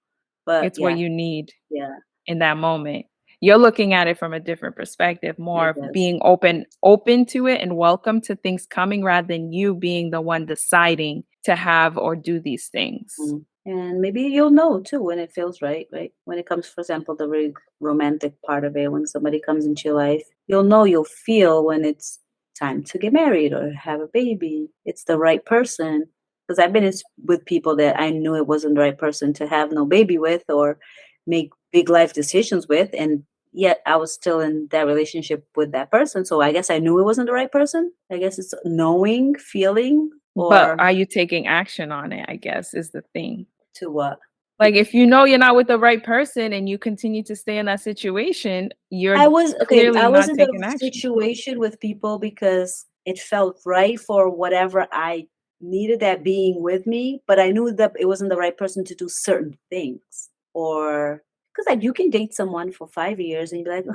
But It's what yeah, you need yeah, in that moment. You're looking at it from a different perspective, I more of guess. being open to it and welcome to things coming rather than you being the one deciding to have or do these things. And maybe you'll know too when it feels right, right? When it comes, for example, the really romantic part of it, when somebody comes into your life, you'll feel when it's time to get married or have a baby. It's the right person. Because I've been with people that I knew it wasn't the right person to have no baby with or make big life decisions with. And yet I was still in that relationship with that person. So I guess I knew it wasn't the right person. I guess it's knowing, feeling, But or are you taking action on it, I guess, is the thing. to what? Like, if you know you're not with the right person and you continue to stay in that situation, you're I was clearly was not in the taking action. situation with people because it felt right for whatever I needed that being with me, but I knew that it wasn't the right person to do certain things. Or because like you can date someone for 5 years and you'd be like,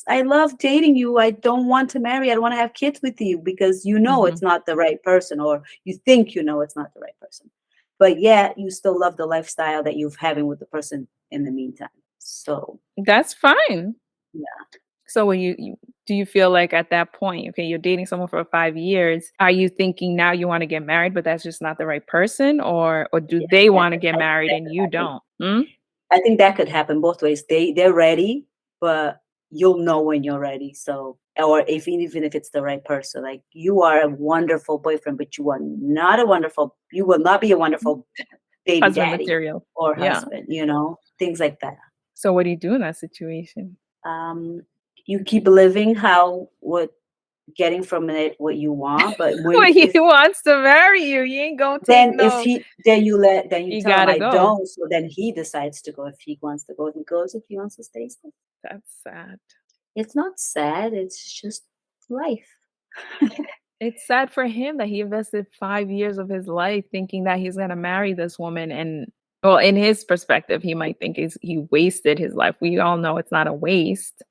I love dating you. I don't want to marry. I don't want to have kids with you because you know Mhm. it's not the right person, or you think you know it's not the right person. But yeah, you still love the lifestyle that you're having with the person in the meantime. So That's fine. yeah. So when do you feel like at that point, okay, you're dating someone for 5 years, are you thinking now you wanna get married, but that's just not the right person, or do Yeah, they that wanna could get I think married that and could you happen. don't? Hmm? I think that could happen both ways. They're ready, but you'll know when you're ready. So, or if even if it's the right person, like you are a wonderful boyfriend, but you will not be a wonderful baby Husband daddy material. or Yeah. husband, things like that. So what do you do in that situation? Um, you keep living what getting from it what you want, but when Well, he if wants to marry you, you ain't gonna take then if no. he then you You tell him gotta I go. don't, so then he decides to go. If he wants to go, he goes. If he wants to stay, stays. That's sad. It's not sad, it's just life. It's sad for him that he invested 5 years of his life thinking that he's gonna marry this woman, and well, in his perspective, he might think he wasted his life. We all know it's not a waste,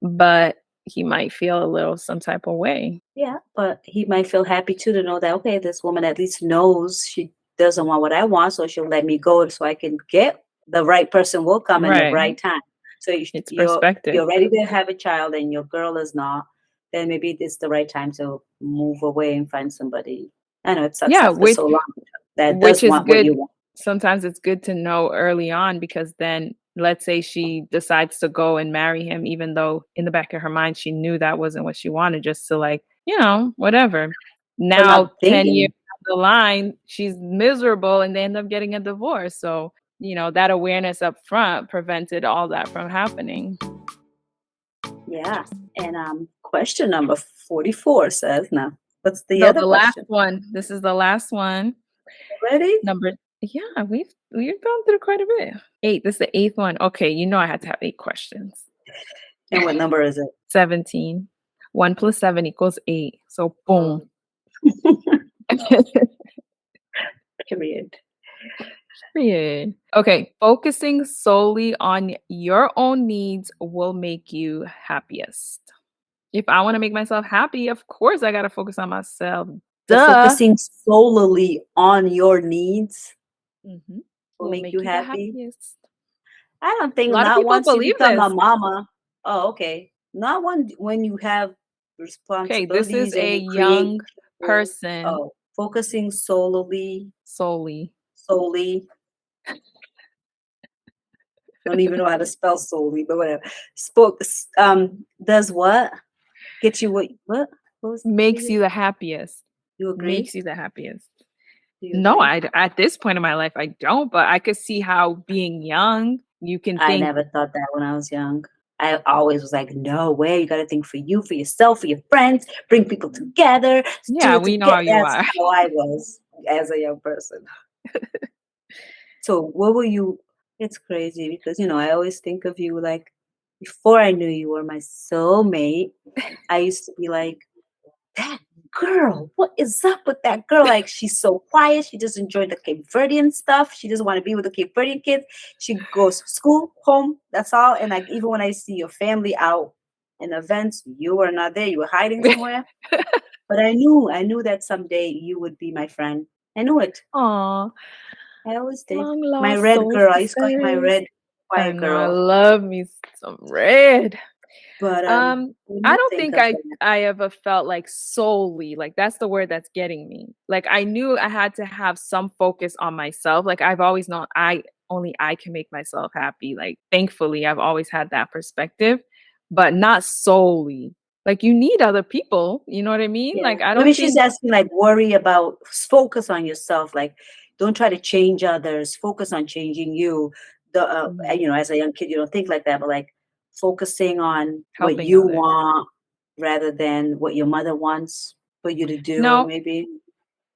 but he might feel a little some type of way. Yeah, but he might feel happy too to know that, okay, this woman at least knows she doesn't want what I want, so she'll let me go so I can get the right person will come in the Right. right time. So It's you're perspective. you're ready to have a child and your girl is not, then maybe it's the right time to move away and find somebody. I know it sucks Yeah, after so long that which does is want what you good. want. Sometimes it's good to know early on because then let's say she decides to go and marry him, even though in the back of her mind she knew that wasn't what she wanted, just to like, whatever. For Now, not 10 years thinking. down the line, she's miserable and they end up getting a divorce. So, that awareness up front prevented all that from happening. Yeah. And question number 44 says now. What's the So other the last question? one, this is the last one. Ready? Yeah, we've gone through quite a bit. 8, this is the 8th one. Okay, I had to have 8 questions. And what number is it? 17. 1 plus 7 equals 8. So boom. Period. Period. Okay, focusing solely on your own needs will make you happiest. If I want to make myself happy, of course I got to focus on myself. So Duh. focusing solely on your needs Mhm. will Will make you make you the happy. happiest. I don't think A lot of not people once you believe become a this. mama. Oh, okay. Not one when you have Okay, this is responsibilities and a you create young people. person Oh, focusing solely. solely. Don't even know how to spell solely, but whatever. Does what? Get you what was what Makes is it? you the happiest. You agree? Makes you the happiest. Do you No, agree? at this point in my life, I don't, but I could see how being young, you can I think, never thought that when I was young. I always was like, no way, you gotta think for you, for yourself, for your friends, bring people together, do yeah, it we know how together. you That's are. how I was as a young person. So what were you? It's crazy because I always think of you like before I knew you were my soulmate. I used to be like, that girl, what is up with that girl? Like, she's so quiet. She just enjoy the Cape Verdean stuff. She doesn't want to be with the Cape Verdean kids. She goes to school, home, that's all. And like, even when I see your family out in events, you were not there. You were hiding somewhere. But I knew that someday you would be my friend. I knew it. Aw, I always did. long My lost red soul girl. I used to call you my sisters. red I quiet know, I girl. love me some red. But when I you don't think think of I ever felt like solely, like that's the word that's getting me. Like I knew I had to have some focus on myself. Like I've always known I can make myself happy. Like thankfully I've always had that perspective, but not solely. Like you need other people, you know what I mean? yeah, Like I maybe don't she's think asking like worry about focus on yourself. Like, don't try to change others. Focus on changing you. Mhm. As a young kid, you don't think like that, but like focusing on what Helping you others. want rather than what your mother wants for you to do. No, Maybe.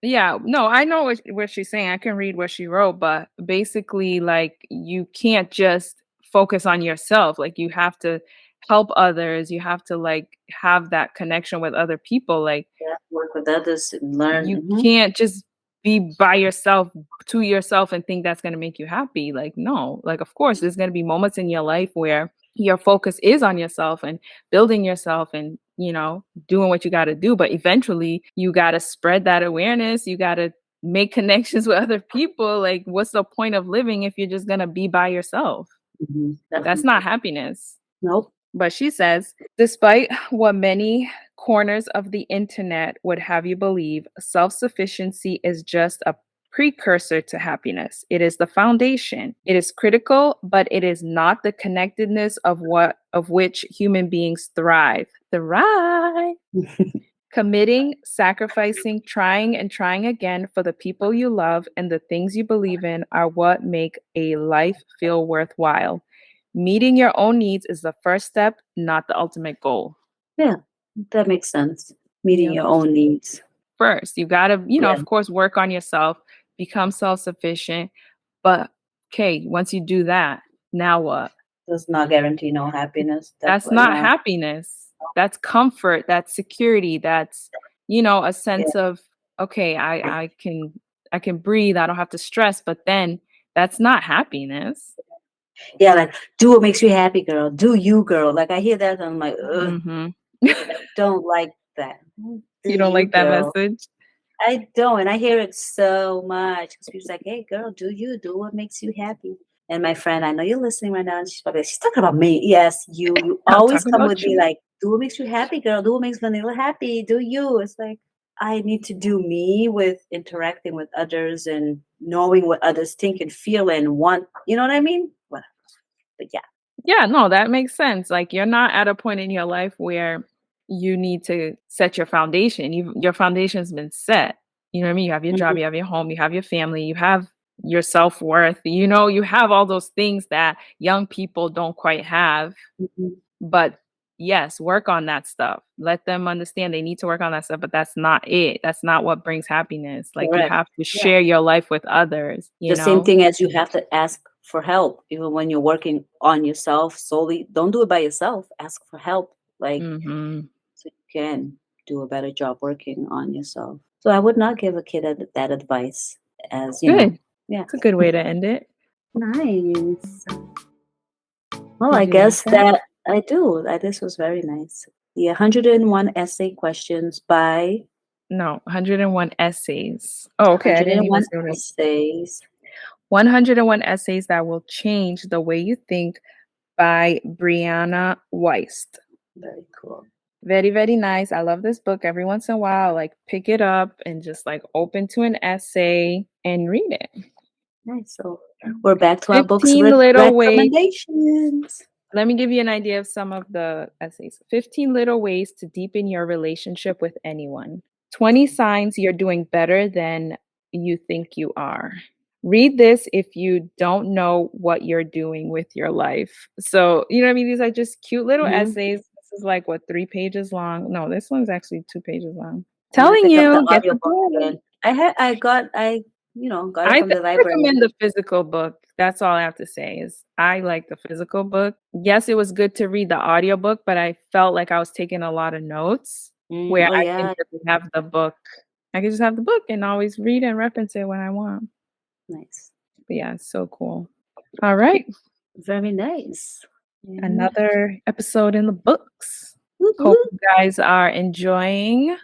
yeah, no, I know what she's saying. I can read what she wrote, but basically, like, you can't just focus on yourself. Like, you have to help others. You have to, like, have that connection with other people. Like, Yeah, work with others and learn. you can't just be by yourself to yourself and think that's going to make you happy. Like, no, like, of course, there's going to be moments in your life where your focus is on yourself and building yourself and, doing what you got to do. But eventually, you got to spread that awareness. You got to make connections with other people. Like, what's the point of living if you're just going to be by yourself? That's not Definitely. happiness. Nope. But she says, despite what many corners of the internet would have you believe, self sufficiency is just a precursor to happiness. It is the foundation. It is critical, but it is not the connectedness of which human beings thrive. Thrive. Committing, sacrificing, trying, and trying again for the people you love and the things you believe in are what make a life feel worthwhile. Meeting your own needs is the first step, not the ultimate goal. Yeah, that makes sense. Meeting Yep. your own needs. First, you got to, Yeah, of course, work on yourself, become self sufficient. But, okay, once you do that, now what? does not guarantee no happiness. That's Definitely not not. happiness. That's comfort. That's security. That's, a Yeah. sense of, okay, I can breathe. I don't have to stress. But then that's not happiness. Yeah, like do what makes you happy, girl. Do you, girl. Like I hear that and I'm like, ugh, Hmm. I don't like that. Do You don't you, like that girl. message? I don't, and I hear it so much. Because people's like, hey, girl, do you do what makes you happy? And my friend, I know you're listening right now, and she's talking about me. Yes, you. You I'm always talking come about with me you. like, do what makes you happy, girl. Do what makes Vanilla happy. Do you? It's like I need to do me with interacting with others and knowing what others think and feel and want. You know what I mean? But yeah. Yeah, no, that makes sense. Like you're not at a point in your life where you need to set your foundation. Your foundation's been set. You know what I mean? You have your job, Mhm, you have your home, you have your family, you have your self-worth. You have all those things that young people don't quite have. mhm. But yes, work on that stuff. Let them understand they need to work on that stuff, but that's not it. That's not what brings happiness. Like you Correct. have to Yeah. share your life with others, The same thing as you have to ask for help, even when you're working on yourself solely. Don't do it by yourself. Ask for help, like Mhm. so you can do a better job working on yourself. So I would not give a kid that advice, as Good. yeah, It's a good way to end it. nice. Well, I Did you like guess that? that I do. This was very nice. The 101 essay questions by No, 101 essays. Oh, okay. I didn't even 101 see what it. essays 101 Essays That Will Change the Way You Think by Brianna Wiest. Very cool. Very, very nice. I love this book. Every once in a while, like pick it up and just like open to an essay and read it. Nice. So we're back to our books 15 little ways. recommendations. Let me give you an idea of some of the essays. 15 little ways to deepen your relationship with anyone. 20 signs you're doing better than you think you are. Read this if you don't know what you're doing with your life. So, you know what I mean? These are just cute little essays. This is like, what, 3 pages long? No, this one's actually 2 pages long. Telling you, get the book. I got it from the I library. recommend the physical book. That's all I have to say is I like the physical book. Yes, it was good to read the audiobook, but I felt like I was taking a lot of notes where I can just have the book. I can just have the book and always read and reference it when I want. Nice. But yeah, it's so cool. All right. Very nice. Another episode in the books. Whoop, Hope whoop. you guys are enjoying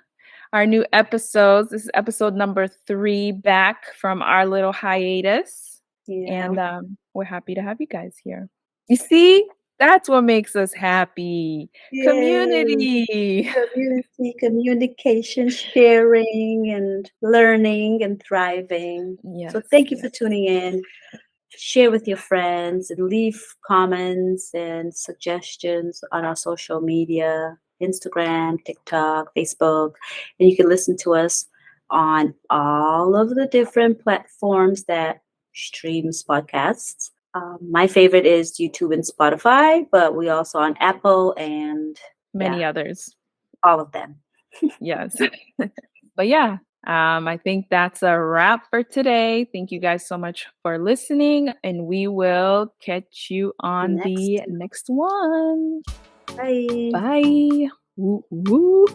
our new episodes. This is episode number 3 back from our little hiatus. Yeah. And we're happy to have you guys here. You see, that's what makes us happy. Yay. Community. Community, communication, sharing, and learning and thriving. Yes, so thank you for tuning in. Share with your friends and leave comments and suggestions on our social media, Instagram, TikTok, Facebook. And you can listen to us on all of the different platforms that streams podcasts. My favorite is YouTube and Spotify, but we also on Apple and many others. All of them. Yes. But yeah, I think that's a wrap for today. Thank you guys so much for listening, and we will catch you on the next one. Bye. Bye. Woo, woo.